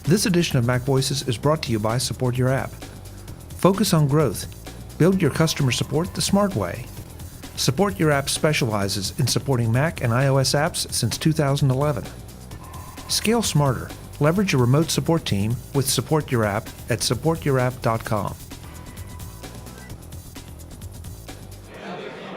This edition of MacVoices is brought to you by SupportYourApp. Focus on growth. Build your customer support the smart way. SupportYourApp specializes in supporting Mac and iOS apps since 2011. Scale smarter. Leverage a remote support team with SupportYourApp at SupportYourApp.com.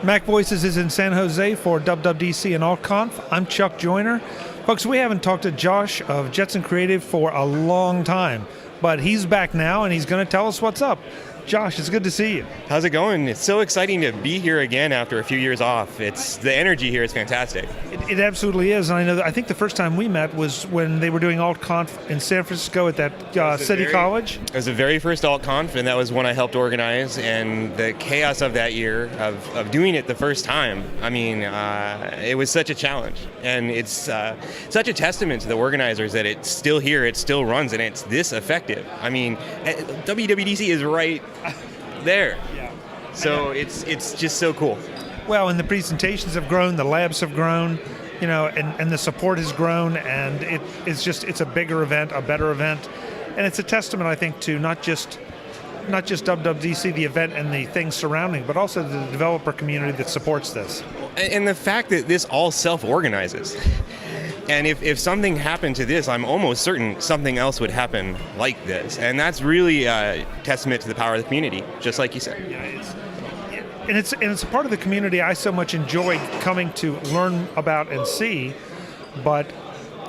MacVoices is in San Jose for WWDC and AltConf. I'm Chuck Joyner. Folks, we haven't talked to Josh of Jetson Creative for a long time, but he's back now and he's going to tell us what's up. Josh, it's good to see you. How's it going? It's so exciting to be here again after a few years off. The energy here is fantastic. It absolutely is, and I think the first time we met was when they were doing AltConf in San Francisco at that City College. It was the very first AltConf, and that was one I helped organize, and the chaos of that year, of doing it the first time, it was such a challenge, and it's such a testament to the organizers that it's still here, it still runs, and it's this effective. WWDC is right there. Yeah. So it's just so cool. Well, and the presentations have grown, the labs have grown, and the support has grown, and it's a bigger event, a better event, and it's a testament, I think, to not just WWDC, the event and the things surrounding, but also the developer community that supports this. And the fact that this all self-organizes. And if something happened to this, I'm almost certain something else would happen like this. And that's really a testament to the power of the community, just like you said. And it's a part of the community I so much enjoy coming to learn about and see, but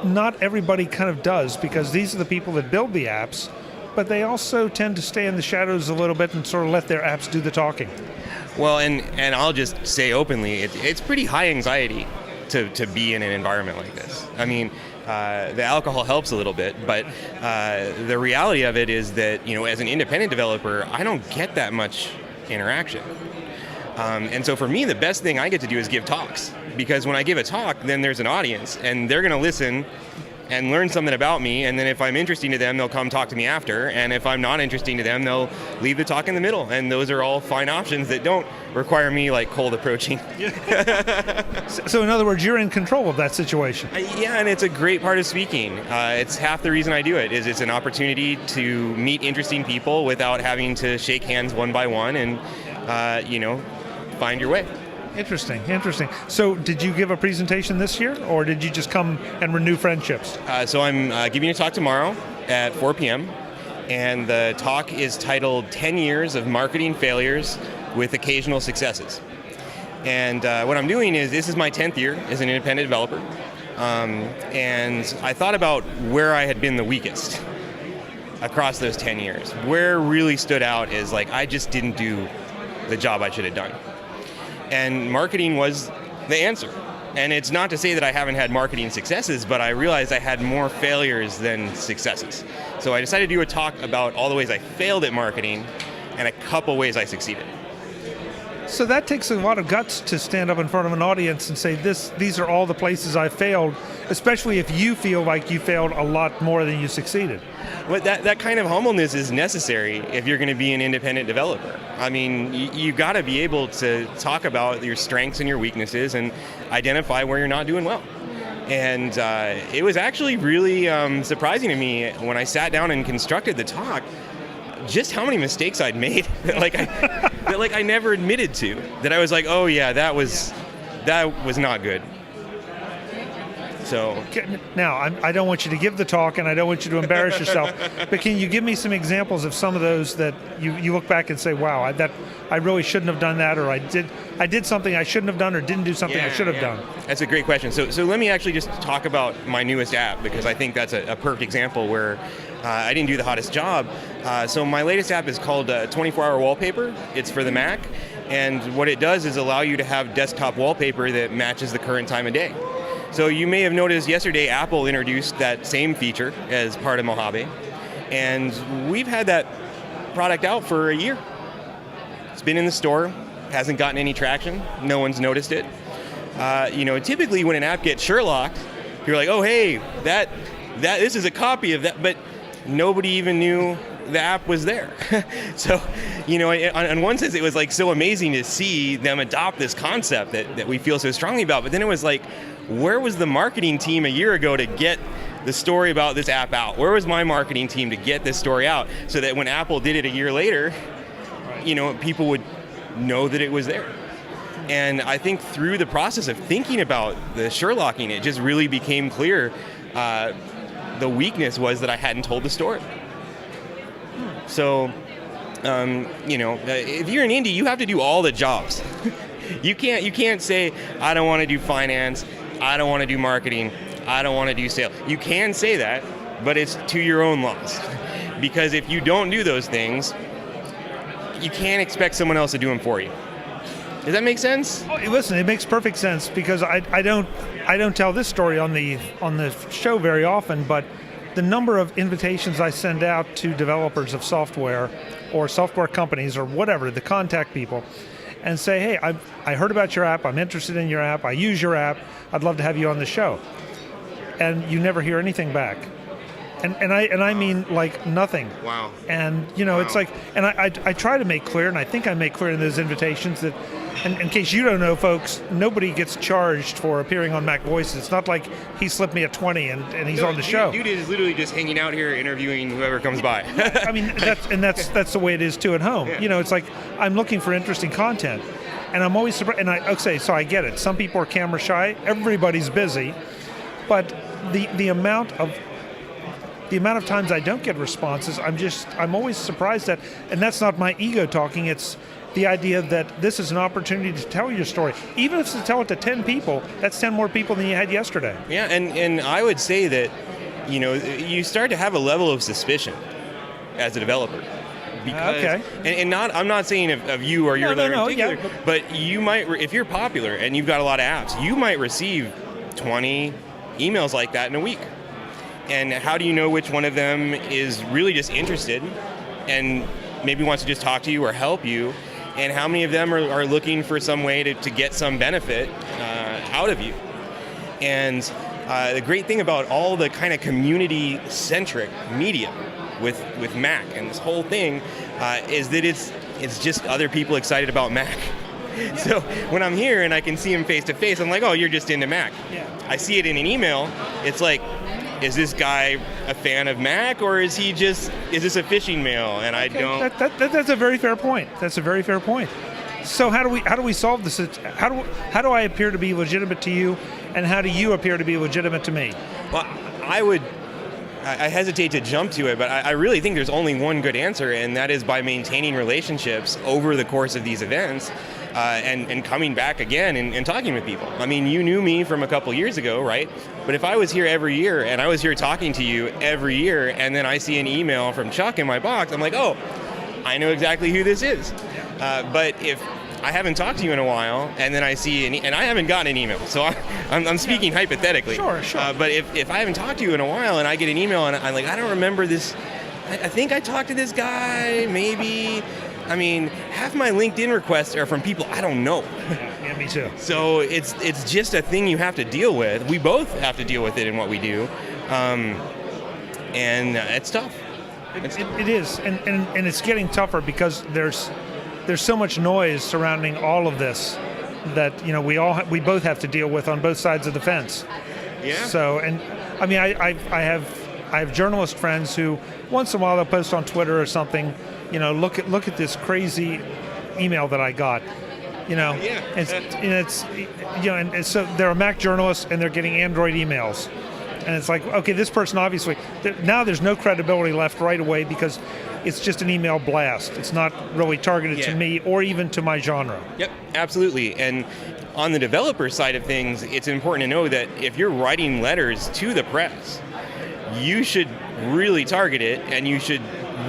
not everybody kind of does, because these are the people that build the apps, but they also tend to stay in the shadows a little bit and sort of let their apps do the talking. Well, and I'll just say openly, it's pretty high anxiety to be in an environment like this. The alcohol helps a little bit, but the reality of it is that, as an independent developer, I don't get that much interaction. And so for me, the best thing I get to do is give talks, because when I give a talk, then there's an audience, and they're going to listen and learn something about me, and then if I'm interesting to them, they'll come talk to me after, and if I'm not interesting to them, they'll leave the talk in the middle, and those are all fine options that don't require me cold approaching. So in other words, you're in control of that situation. Yeah, and it's a great part of speaking. It's half the reason I do it, is it's an opportunity to meet interesting people without having to shake hands one by one and, find your way. Interesting. So did you give a presentation this year, or did you just come and renew friendships? So I'm giving a talk tomorrow at 4 p.m., and the talk is titled 10 Years of Marketing Failures with Occasional Successes. And what I'm doing is, this is my 10th year as an independent developer, and I thought about where I had been the weakest across those 10 years. Where really stood out is I just didn't do the job I should have done. And marketing was the answer. And it's not to say that I haven't had marketing successes, but I realized I had more failures than successes. So I decided to do a talk about all the ways I failed at marketing and a couple ways I succeeded. So that takes a lot of guts to stand up in front of an audience and say, these are all the places I failed, especially if you feel like you failed a lot more than you succeeded. But that kind of humbleness is necessary if you're going to be an independent developer. You got to be able to talk about your strengths and your weaknesses and identify where you're not doing well. And it was actually really surprising to me when I sat down and constructed the talk, just how many mistakes I'd made that I never admitted to. That I was like, oh yeah, that was not good. So now, I don't want you to give the talk, and I don't want you to embarrass yourself, but can you give me some examples of some of those that you look back and say, wow, I really shouldn't have done that, or I did something I shouldn't have done, or didn't do something I should have done? That's a great question. So let me actually just talk about my newest app, because I think that's a perfect example where I didn't do the hottest job. So my latest app is called 24-Hour Wallpaper. It's for the Mac, and what it does is allow you to have desktop wallpaper that matches the current time of day. So you may have noticed yesterday Apple introduced that same feature as part of Mojave, and we've had that product out for a year. It's been in the store, hasn't gotten any traction, no one's noticed it. Typically when an app gets Sherlocked, you're like, oh hey, this is a copy of that, but nobody even knew the app was there. So, on one sense, it was so amazing to see them adopt this concept that we feel so strongly about. But then it was where was the marketing team a year ago to get the story about this app out? Where was my marketing team to get this story out so that when Apple did it a year later, people would know that it was there? And I think through the process of thinking about the Sherlocking, it just really became clear the weakness was that I hadn't told the story. So, if you're an indie, you have to do all the jobs. You can't say, I don't want to do finance, I don't want to do marketing, I don't want to do sales. You can say that, but it's to your own loss. Because if you don't do those things, you can't expect someone else to do them for you. Does that make sense? Oh, listen, it makes perfect sense because I don't tell this story on the show very often, but the number of invitations I send out to developers of software or software companies or whatever, to contact people and say, hey, I heard about your app, I'm interested in your app, I use your app, I'd love to have you on the show. And you never hear anything back. And I mean like nothing. Wow. And it's like, and I try to make clear, and I think I make clear in those invitations that, and in case you don't know, folks, nobody gets charged for appearing on MacVoices. It's not like he slipped me a 20 and he's on the show. Dude is literally just hanging out here interviewing whoever comes by. I mean, that's the way it is too at home. Yeah. It's like I'm looking for interesting content, and I'm always surprised. And so I get it. Some people are camera shy. Everybody's busy, but the amount of times I don't get responses, I'm always surprised at, and that's not my ego talking, it's the idea that this is an opportunity to tell your story. Even if it's to tell it to 10 people, that's 10 more people than you had yesterday. Yeah, and I would say that, you start to have a level of suspicion as a developer. Because, okay. And I'm not saying of you or your letter in particular, yeah. but you might, if you're popular and you've got a lot of apps, you might receive 20 emails like that in a week. And how do you know which one of them is really just interested and maybe wants to just talk to you or help you? And how many of them are looking for some way to get some benefit out of you? And the great thing about all the kind of community-centric media with Mac and this whole thing is that it's just other people excited about Mac. So when I'm here and I can see them face to face, I'm like, oh, you're just into Mac. Yeah. I see it in an email. It's like, is this guy a fan of Mac, or is this a phishing mail? And I don't. That's a very fair point. That's a very fair point. So how do we solve this? How do I appear to be legitimate to you, and how do you appear to be legitimate to me? Well, I hesitate to jump to it, but I really think there's only one good answer, and that is by maintaining relationships over the course of these events. And coming back again and talking with people. I mean, you knew me from a couple years ago, right? But if I was here every year and I was here talking to you every year, and then I see an email from Chuck in my box, I'm like, oh, I know exactly who this is. But if I haven't talked to you in a while, and then I see and I haven't gotten an email, so I'm speaking hypothetically. Sure. But if I haven't talked to you in a while and I get an email and I'm like, I don't remember this, I think I talked to this guy, maybe. I mean, half my LinkedIn requests are from people I don't know. Yeah, me too. So it's just a thing you have to deal with. We both have to deal with it in what we do, and it's tough. It is, and it's getting tougher because there's so much noise surrounding all of this that we both have to deal with on both sides of the fence. Yeah. So, and I mean, I have journalist friends who once in a while they'll post on Twitter or something. Look at this crazy email that I got. Yeah. And so they're a Mac journalist and they're getting Android emails, and it's like, okay, this person obviously now there's no credibility left right away because it's just an email blast. It's not really targeted to me or even to my genre. Yep, absolutely. And on the developer side of things, it's important to know that if you're writing letters to the press, you should really target it, and you should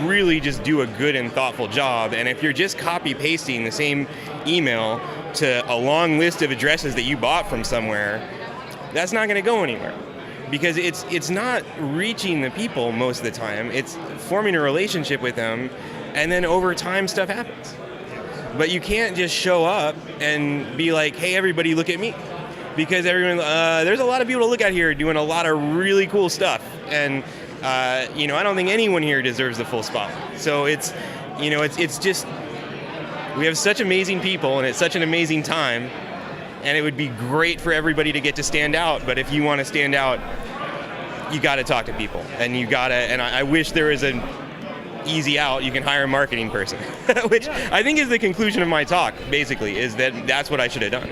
really just do a good and thoughtful job. And if you're just copy pasting the same email to a long list of addresses that you bought from somewhere, that's not going to go anywhere, because it's not reaching the people most of the time. It's forming a relationship with them, and then over time stuff happens. But you can't just show up and be like, hey, everybody, look at me. Because everyone, there's a lot of people to look at here doing a lot of really cool stuff. And I don't think anyone here deserves the full spotlight. So it's just, we have such amazing people, and it's such an amazing time, and it would be great for everybody to get to stand out. But if you want to stand out, you got to talk to people, and I wish there was an easy out. You can hire a marketing person, which I think is the conclusion of my talk. Basically, is that's what I should have done.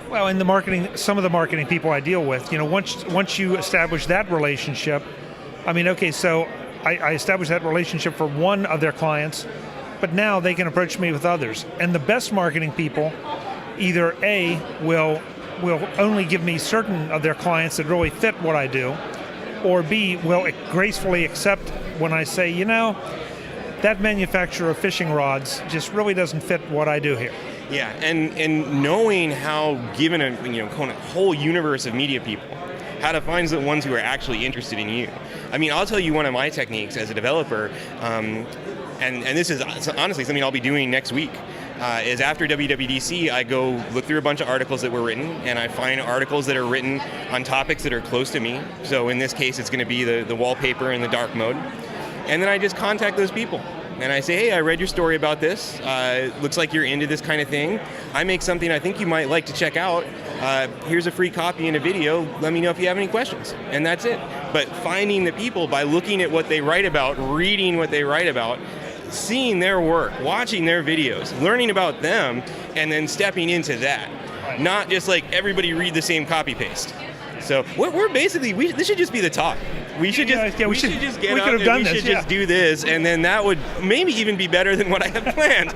Well, in the marketing, some of the marketing people I deal with, once you establish that relationship, I mean, okay, so I established that relationship for one of their clients, but now they can approach me with others. And the best marketing people either A, will only give me certain of their clients that really fit what I do, or B, will gracefully accept when I say, that manufacturer of fishing rods just really doesn't fit what I do here. Yeah, and knowing how, given a whole universe of media people, how to find the ones who are actually interested in you. I mean, I'll tell you one of my techniques as a developer, and this is honestly something I'll be doing next week, is after WWDC, I go look through a bunch of articles that were written, and I find articles that are written on topics that are close to me. So in this case, it's going to be the wallpaper and the dark mode. And then I just contact those people. And I say, hey, I read your story about this. Looks like you're into this kind of thing. I make something I think you might like to check out. Here's a free copy and a video. Let me know if you have any questions. And that's it. But finding the people by looking at what they write about, reading what they write about, seeing their work, watching their videos, learning about them, and then stepping into that. Right. Not just like everybody read the same copy-paste. So we're basically, this should just be the talk. We should just we should just get up and we should just do this, and then that would maybe even be better than what I had planned.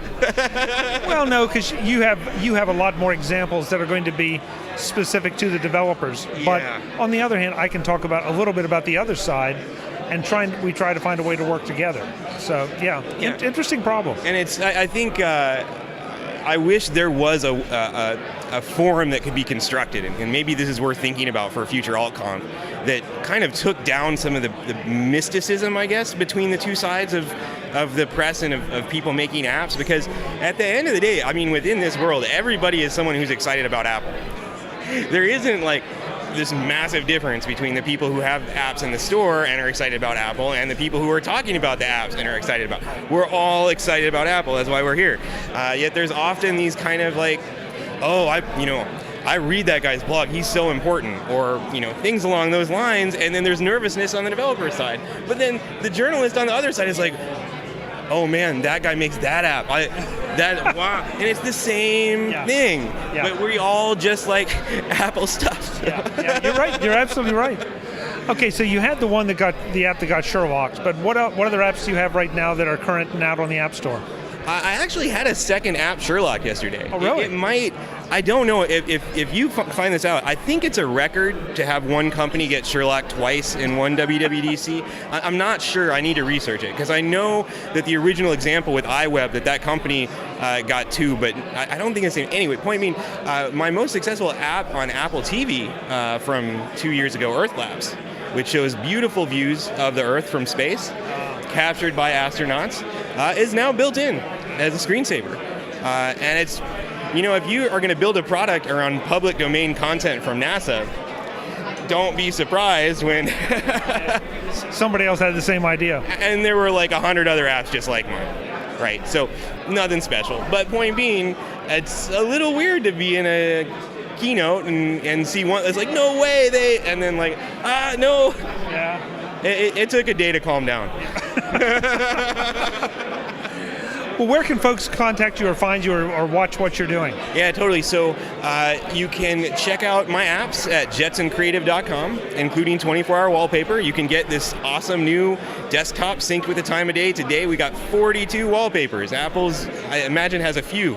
Well, no, because you have a lot more examples that are going to be specific to the developers. Yeah. But on the other hand, I can talk about a little bit about the other side, and we try to find a way to work together. So interesting problem. And I think I wish there was a forum that could be constructed, and maybe this is worth thinking about for a future AltConf, that kind of took down some of the mysticism, I guess, between the two sides of the press and of people making apps. Because at the end of the day, I mean, within this world, everybody is someone who's excited about Apple. There isn't like this massive difference between the people who have apps in the store and are excited about Apple and the people who are talking about the apps and are excited about. We're all excited about Apple. That's why we're here. Yet there's often these kind of like, I read that guy's blog, he's so important, or things along those lines, and then there's nervousness on the developer side. But then the journalist on the other side is like, oh man, that guy makes that app. Wow, and it's the same thing. Yeah. But we all just like Apple stuff. Yeah, you're right. You're absolutely right. Okay, so you had the app that got Sherlocked, but what other apps do you have right now that are current and out on the App Store? I actually had a second app, Sherlocked, yesterday. Oh, really? It might. I don't know if you find this out. I think it's a record to have one company get Sherlocked twice in one WWDC. I'm not sure. I need to research it because I know that the original example with iWeb that company got two, but I don't think it's the same. Anyway, point being, my most successful app on Apple TV from 2 years ago, Earth Labs, which shows beautiful views of the Earth from space, captured by astronauts, is now built in as a screensaver. And it's, if you are going to build a product around public domain content from NASA, don't be surprised when somebody else had the same idea. And there were like 100 other apps just like mine, right? So nothing special. But point being, it's a little weird to be in a keynote and see one that's like, no way, and then like, no. Yeah. It took a day to calm down. Well, where can folks contact you or find you or watch what you're doing? Yeah, totally. So you can check out my apps at jetsoncreative.com, including 24-hour wallpaper. You can get this awesome new desktop synced with the time of day. Today we got 42 wallpapers. Apple's, I imagine, has a few.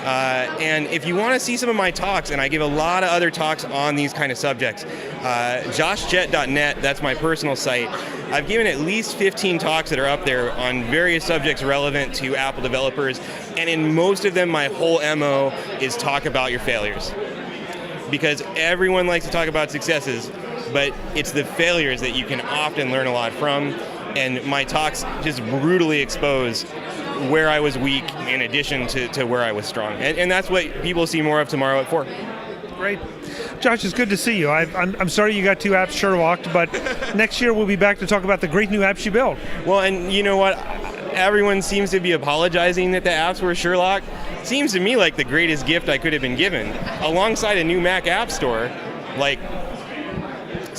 And if you want to see some of my talks, and I give a lot of other talks on these kind of subjects, joshjet.net, that's my personal site. I've given at least 15 talks that are up there on various subjects relevant to Apple developers, and in most of them, my whole MO is talk about your failures. Because everyone likes to talk about successes, but it's the failures that you can often learn a lot from, and my talks just brutally expose where I was weak in addition to where I was strong. And that's what people see more of tomorrow at 4. Great. Josh, it's good to see you. I'm sorry you got 2 apps Sherlocked, but next year we'll be back to talk about the great new apps you built. Well, and you know what? Everyone seems to be apologizing that the apps were Sherlocked. Seems to me like the greatest gift I could have been given. Alongside a new Mac App Store, like,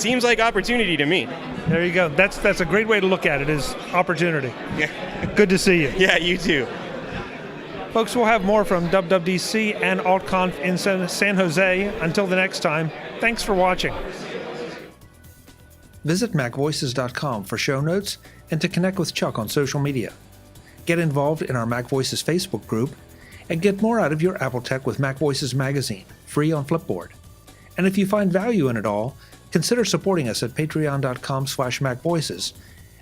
seems like opportunity to me. There you go. That's a great way to look at it, is opportunity. Yeah. Good to see you. Yeah, you too. Folks, we'll have more from WWDC and AltConf in San Jose. Until the next time, thanks for watching. Visit MacVoices.com for show notes and to connect with Chuck on social media. Get involved in our MacVoices Facebook group and get more out of your Apple tech with MacVoices magazine, free on Flipboard. And if you find value in it all, consider supporting us at patreon.com/MacVoices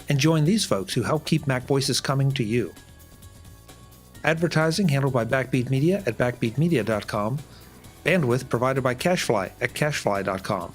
and join these folks who help keep MacVoices coming to you. Advertising handled by Backbeat Media at backbeatmedia.com. Bandwidth provided by CacheFly at cachefly.com.